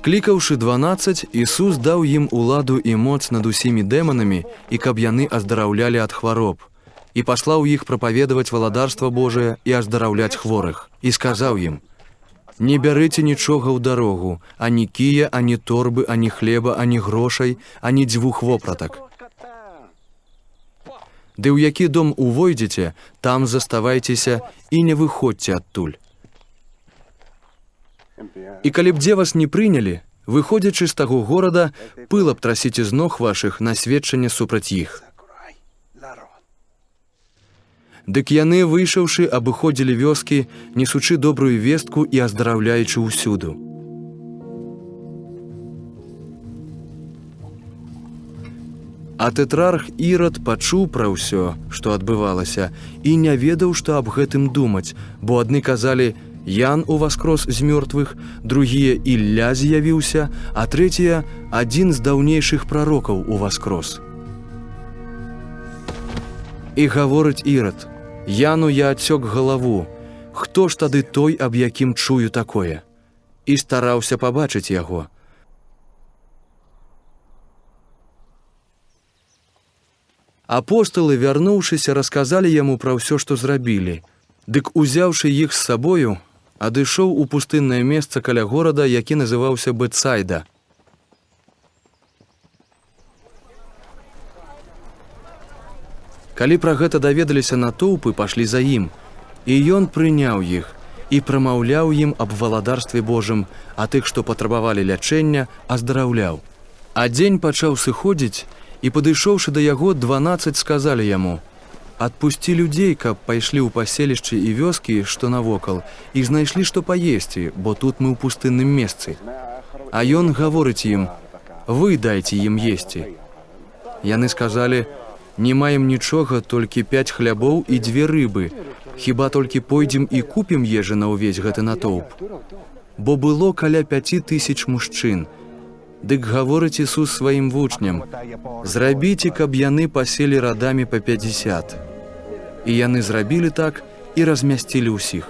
Склікаўшы 12, Ісус даў ім уладу і моц над усімі дэманамі, і каб яны аздараўлялі ад хвароб. І паслаў іх прапаведаваць валадарства Божае і аздараўляць хворых. І сказаў ім: «Не бярыце нічога ў дарогу, ані кія, ані торбы, ані хлеба, ані грошай, ані 2 вопратак. Ды ў які дом увойдзеце, там заставайцеся і не выходзьце адтуль. І калі б дзе вас не прынялі, выходзячы з таго горада, пыл абтрасіце з ног вашых на сведчанне супраць іх». Дык яны, выйшаўшы, абыходзілі вёскі, несучы добрую вестку і аздараўляючы ўсюду. А тэтрарх Ірад пачуў пра ўсё, што адбывалася, і не ведаў, што аб гэтым думаць, бо адны казалі: «Ян уваскрос з мёртвых», другія: «Ілля з'явіўся», а трэція: «Адзін з даўнейшых прарокаў уваскрос». І гаворыць Ірад: «Яну я адсёк галаву, хто ж тады той, аб якім чую такое?» І стараўся пабачыць яго. Апосталы, вярнуўшыся, расказалі яму пра ўсё, што зрабілі. Дык, узяўшы іх з сабою, адышоў у пустыннае месца каля горада, які называўся Бетсайда. Калі пра гэта даведаліся натоўпы, пашлі за ім, і ён прыняў іх і прамаўляў ім аб валадарстве Божым, а тых, што патрабавалі лячэння, аздараўляў. А дзень пачаў сыходзіць, і, падышоўшы да яго, 12 сказалі яму: «Адпусці людзей, каб пайшлі ў паселішчы і вёскі, што навокал, і знайшлі, што паесці, бо тут мы ў пустынным месцы». А ён гаворыць ім: «Вы дайце ім есці». Яны сказалі: «Не маем нічога, толькі 5 хлябоў і 2 рыбы. Хіба толькі пойдзем і купім ежы на ўвесь гэты натоўп?» Бо было каля 5000 мужчын. Дык гаворыць Ісус сваім вучням: «Зрабіце, каб яны паселі радамі па 50». І яны зрабілі так і размясцілі ўсіх.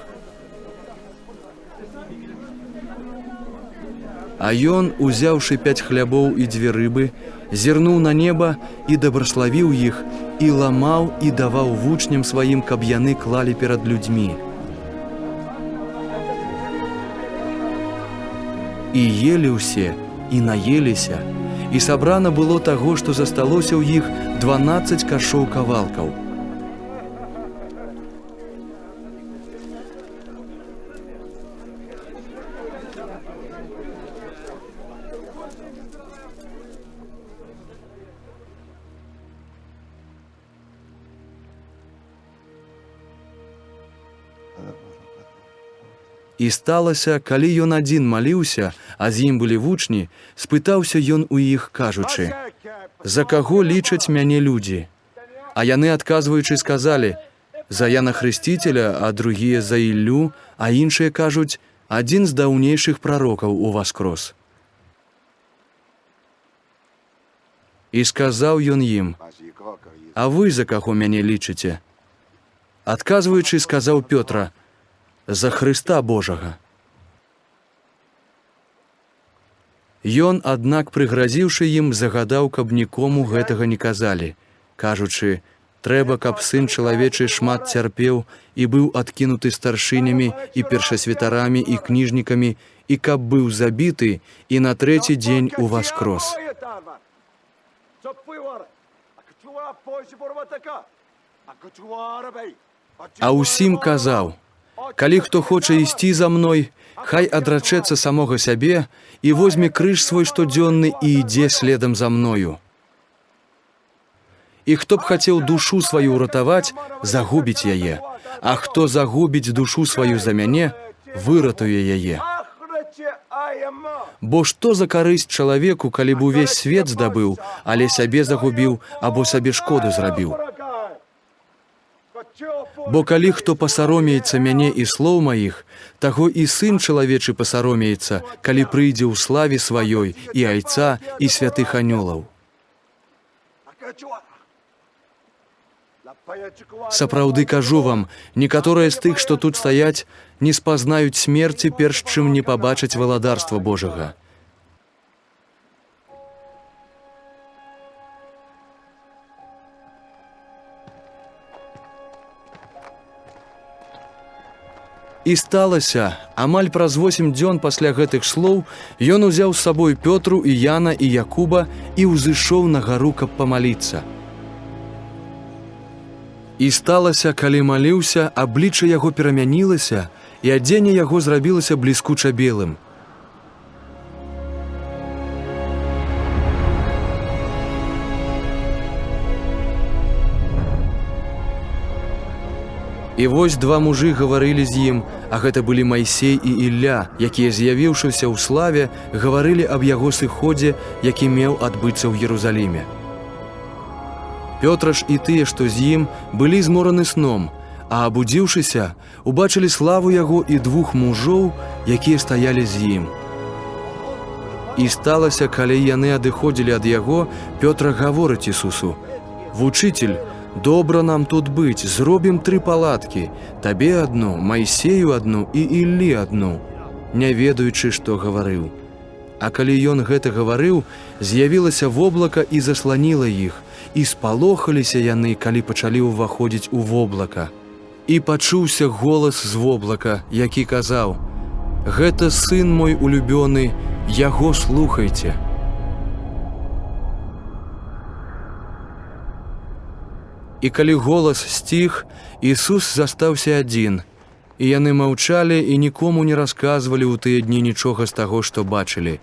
А ён, узяўшы 5 хлябоў і 2 рыбы, зірнуў на неба і дабраславіў іх, і ламаў і даваў вучням сваім, каб яны клалі перад людзьмі. І елі ўсе, і наеліся, і сабрана было таго, што засталося ў іх 12 кашоў кавалкаў. І сталася, калі ён адзін маліўся, а з ім былі вучні, спытаўся ён у іх, кажучы: «За каго лічаць мяне людзі?» А яны, адказваючы, сказалі: «За Яна Хрысціцеля, а другія за Іллю, а іншыя кажуць: адзін з даўнейшых прарокаў уваскрос». І сказаў ён ім: «А вы за каго мяне лічыце?» Адказваючы, сказаў Пётра: «За Хрыста Божага». Ён, аднак, прыгразіўшы ім, загадаў, каб нікому гэтага не казалі, кажучы: «Трэба, каб Сын чалавечы шмат цярпеў і быў адкінуты старшынямі і першасвятарамі і кніжнікамі, і каб быў забіты і на 3-й дзень уваскрос». А ўсім казаў: «Калі хто хоча ісці за мной, хай адрачэцца самога сябе і возьме крыж свой штодзённы і ідзе следам за мною. І хто б хацеў душу сваю ўратаваць, загубіць яе, а хто загубіць душу сваю за мяне, выратуе яе. Бо што за карысць чалавеку, калі б увесь свет здабыў, але сябе загубіў або сабе шкоду зрабіў? Бо калі хто пасаромеецца мяне і слоў маіх, таго і Сын чалавечы пасаромеецца, калі прыйдзе ў славе сваёй і Айца, і святых анёлаў. Сапраўды кажу вам, некаторыя з тых, што тут стаяць, не спазнаюць смерці, перш чым не пабачаць валадарства Божага. І сталася, амаль праз 8 дзён пасля гэтых слоў ён узяў з сабой Пётру і Яна і Якуба і ўзышоў на гару, каб памаліцца. І сталася, калі маліўся, аблічча яго перамянілася, і адзенне яго зрабілася бліскуча белым. І вось два мужы гаварылі з ім, а гэта былі Майсей і Ілля, якія, з'явіўшыся ў славе, гаварылі аб яго сыходзе, які меў адбыцца ў Єрусаліме. Пётр ж і тыя, што з ім, былі змораны сном, а абудзіўшыся, убачылі славу яго і двух мужоў, якія стаялі з ім. І сталася, калі яны адыходзілі ад яго, Пётр гаворыць Ісусу: «Вучитель, добра нам тут быць, зробім 3 палаткі, табе адну, Майсею адну і Іллі адну», не ведаючы, што гаварыў. А калі ён гэта гаварыў, з'явілася воблака і засланіла іх, і спалохаліся яны, калі пачалі ўваходзіць у воблака. І пачуўся голас з воблака, які казаў: «Гэта сын мой улюбёны, яго слухайце». І калі голас сціх, Ісус застаўся адзін, і яны маўчалі і нікому не расказвалі ў тыя дні нічога з таго, што бачылі.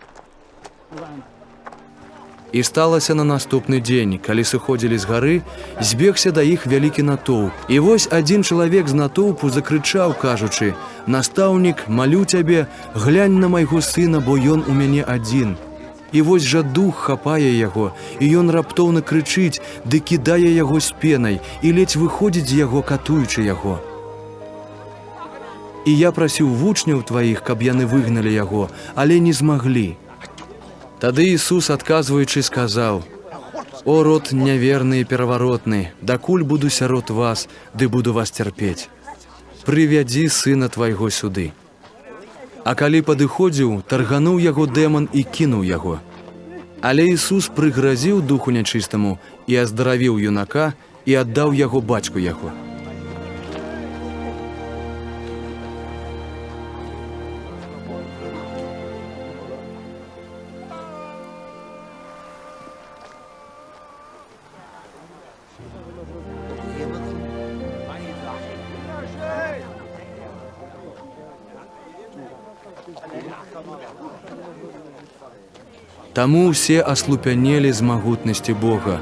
І сталася на наступны дзень, калі сыходзілі з гары, збегся да іх вялікі натоўп. І вось адзін чалавек з натоўпу закрычаў, кажучы: «Настаўнік, малю цябе, глянь на майго сына, бо ён у мяне адзін». І вось жа дух хапае яго, і ён раптоўна крычыць, ды кідае яго з пенай, і ледзь выходзіць з яго, катуючы яго. І я прасіў вучняў тваіх, каб яны выгналі яго, але не змаглі. Тады Ісус, адказваючы, сказаў: «О, род няверны і пераваротны, дакуль буду сярод вас, ды буду вас цярпець. Прывядзі сына твайго сюды». А калі падыходзіў, таргануў яго дэман і кінуў яго. Але Ісус прыгразіў духу нячыстаму і аздаравіў юнака і аддаў яго бацьку яго. Таму ўсе аслупянелі з магутнасці Бога.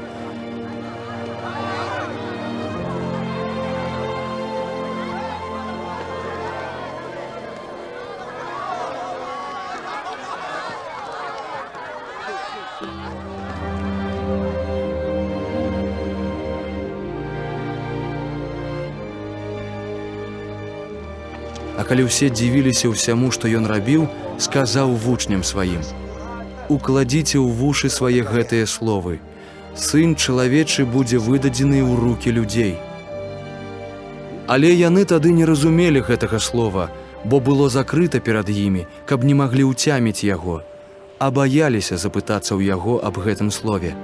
А калі ўсе дзівіліся ўсяму, што ён рабіў, сказаў вучням сваім: «Укладзіце ў вушы свае гэтыя словы. Сын чалавечы будзе выдадзены ў рукі людзей». Але яны тады не разумелі гэтага слова, бо было закрыта перад імі, каб не маглі ўцяміць яго, а баяліся запытацца ў яго аб гэтым слове.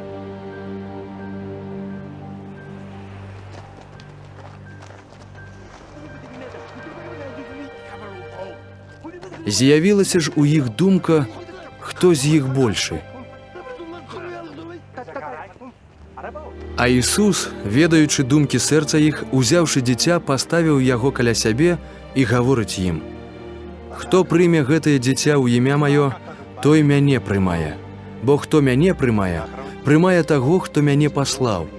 З'явілася ж у іх думка, хто з іх большы. А Ісус, ведаючы думкі сэрца іх, узяўшы дзіця, паставіў яго каля сябе і гаворыць ім: «Хто прыме гэтае дзіця ў імя маё, той мяне прымае. Бо хто мяне прымае, прымае таго, хто мяне паслаў.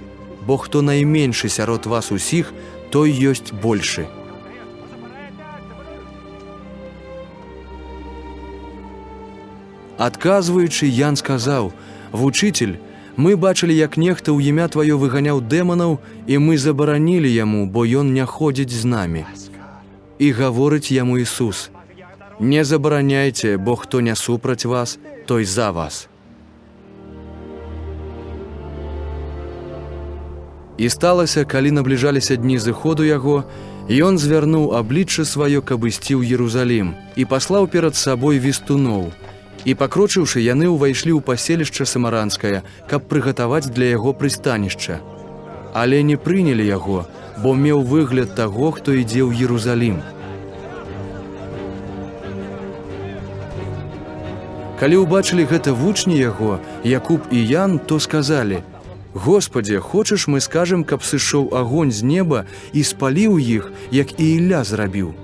Бо хто найменшы сярод вас усіх, той ёсць большы». Адказваючы, Ян сказаў: «Вучитель, мы бачылі, як нехта ў імя тваё выганяў дэманаў, і мы забаранілі яму, бо ён не ходзіць з намі». І гаворыць яму Ісус: «Не забараняйце, бо хто не супраць вас, той за вас». І сталася, калі набліжаліся дні зыходу яго, ён звярнуў аблічча сваё, каб ісці ў Єрусалім, і паслаў перад сабой вестуноў. І пакрочыўшы, яны ўвайшлі ў паселішча самаранскае, каб прыгатаваць для яго прыстанішча. Але не прынялі яго, бо меў выгляд таго, хто ідзе ў Єрусалім. Калі ўбачылі гэта вучні яго, Якуб і Ян, то сказалі: «Господзе, хочаш, мы скажам, каб сышоў агонь з неба і спаліў іх, як і Ілля зрабіў?»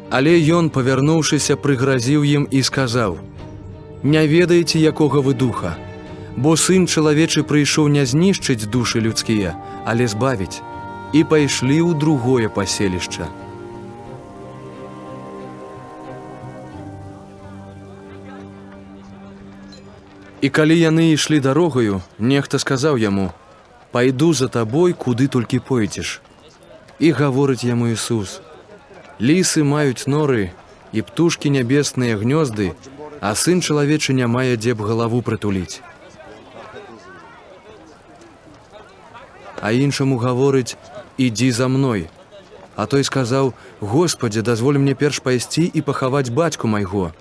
Але ён, павярнуўшыся, прыгразіў ім і сказаў: «Не ведаеце, якога вы духа, бо Сын чалавечы прыйшоў не знішчыць душы людскія, але збавіць». І пайшлі ў другое паселішча. І калі яны ішлі дарогаю, нехта сказаў яму: «Пайду за табой, куды толькі пойдзеш». І гаворыць яму Ісус: «Лісы маюць норы, і птушкі нябесныя гнёзды, а Сын чалавечы не мае дзе б галаву прытуліць». А іншаму гаворыць: «Ідзі за мной». А той сказаў: «Господзе, дазволь мне перш пайсці і пахаваць бацьку майго».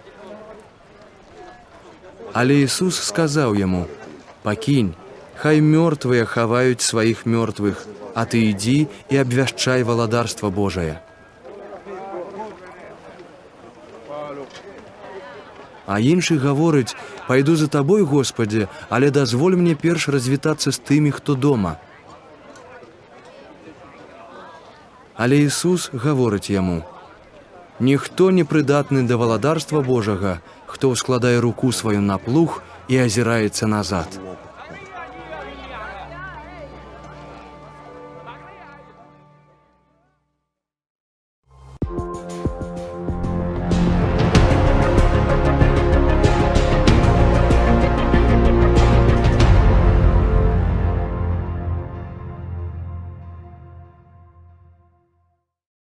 Але Ісус сказаў яму: «Пакінь, хай мёртвыя хаваюць сваіх мёртвых, а ты ідзі і абвяшчай валадарства Божае». А іншы гаворыць: «Пайду за табой, Господзе, але дазволь мне перш развітацца з тымі, хто дома». Але Ісус гаворыць яму: «Ніхто не прыдатны да валадарства Божага, хто ўскладае руку сваю на плуг і азіраецца назад».